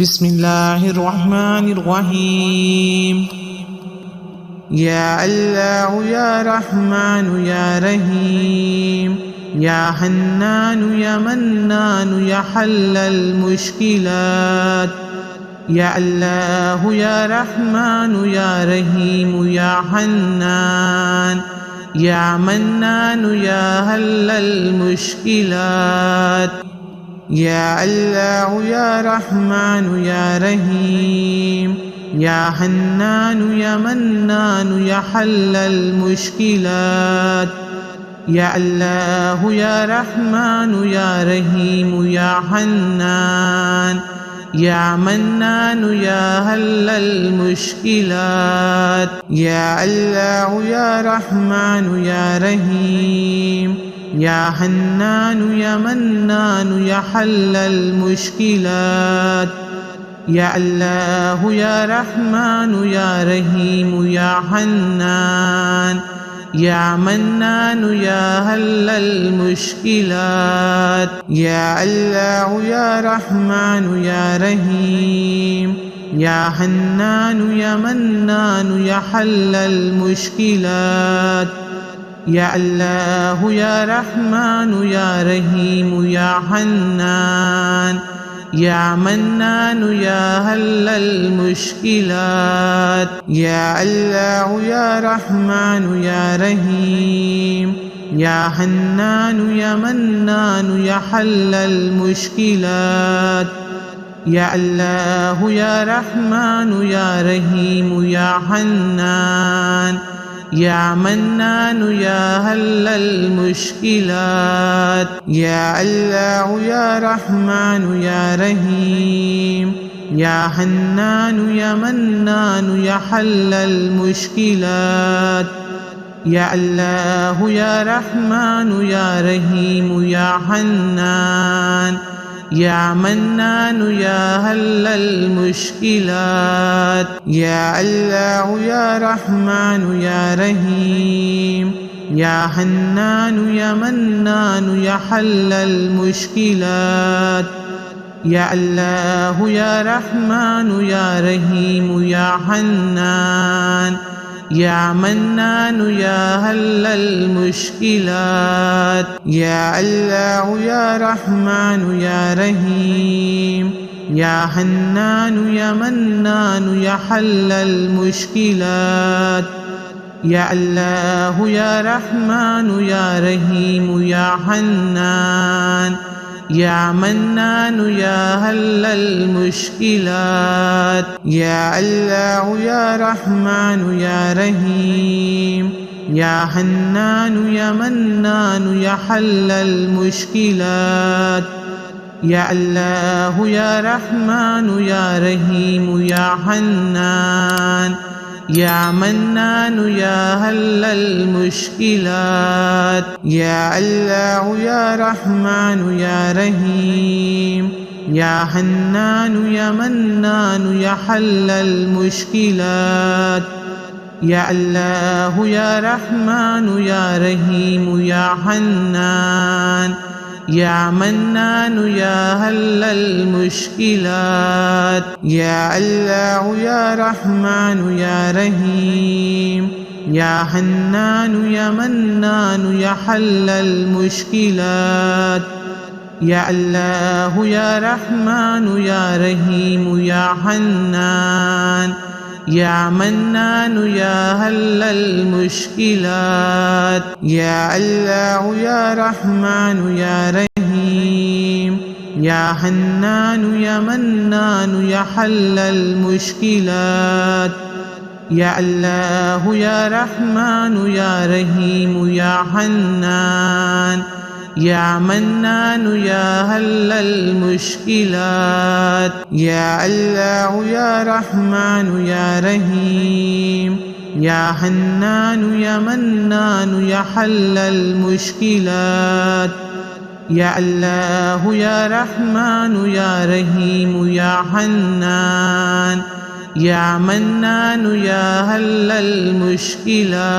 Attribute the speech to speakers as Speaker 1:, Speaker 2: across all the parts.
Speaker 1: بسم الله الرحمن الرحيم. يا الله يا رحمن يا رحيم، يا حنان يا منان يا حل المشكلات. يا الله يا رحمن يا رحيم يا حنان يا منان يا حل المشكلات. يا الله يا رحمن يا رحيم، يا حنان يا منان يا حل المشكلات. يا الله يا رحمن يا رحيم يا حنان يا منان يا حل المشكلات. يا الله يا رحمن يا رحيم، يا حنان يا منان يا حل المشكلات. يا الله يا رحمن يا رحيم يا حنان يا منان يا حل المشكلات. يا الله يا رحمن يا رحيم، يا حنان يا منان يا حل المشكلات. يا الله يا رحمن يا رحيم يا حنان يا منان يا حل المشكلات. يا الله يا رحمن يا رحيم، يا حنان يا منان يا حل المشكلات. يا الله يا رحمن يا رحيم يا حنان يا منان يا حل المشكلات. يا الله يا رحمن يا رحيم، يا حنان يا منان يا حل المشكلات. يا الله يا رحمن يا رحيم يا حنان يا منان يا حل المشكلات. يا الله يا رحمن يا رحيم، يا حنان يا منان يا حل المشكلات. يا الله يا رحمن يا رحيم يا حنان يا منان يا حل المشكلات. يا الله يا رحمن يا رحيم، يا حنان يا منان يا حل المشكلات. يا الله يا رحمن يا رحيم يا حنان يا منان يا حل المشكلات. يا الله يا رحمن يا رحيم، يا حنان يا منان يا حل المشكلات. يا الله يا رحمن يا رحيم يا حنان يا منان يا حل المشكلات. يا الله يا رحمن يا رحيم، يا حنان يا منان يا حل المشكلات. يا الله يا رحمن يا رحيم يا حنان يا منان يا حل المشكلات. يا الله يا رحمن يا رحيم، يا حنان يا منان يا حل المشكلات. يا الله يا رحمن يا رحيم يا حنان يا منان يا حل المشكلات. يا الله يا رحمن يا رحيم، يا حنان يا منان يا حل المشكلات. يا الله يا رحمن يا رحيم يا حنان يا منان يا حل المشكلات. يا الله يا رحمن يا رحيم، يا حنان يا منان يا حل المشكلات. يا الله يا رحمن يا رحيم يا حنان يا منان يا حل المشكلات.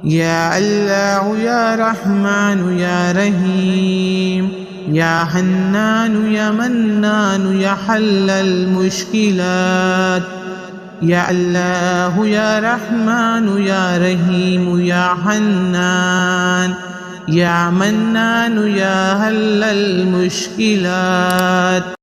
Speaker 1: يا الله يا رحمن يا رحيم، يا حنان يا منان يا حل المشكلات. يا الله يا رحمن يا رحيم يا حنان يا منان يا حل المشكلات.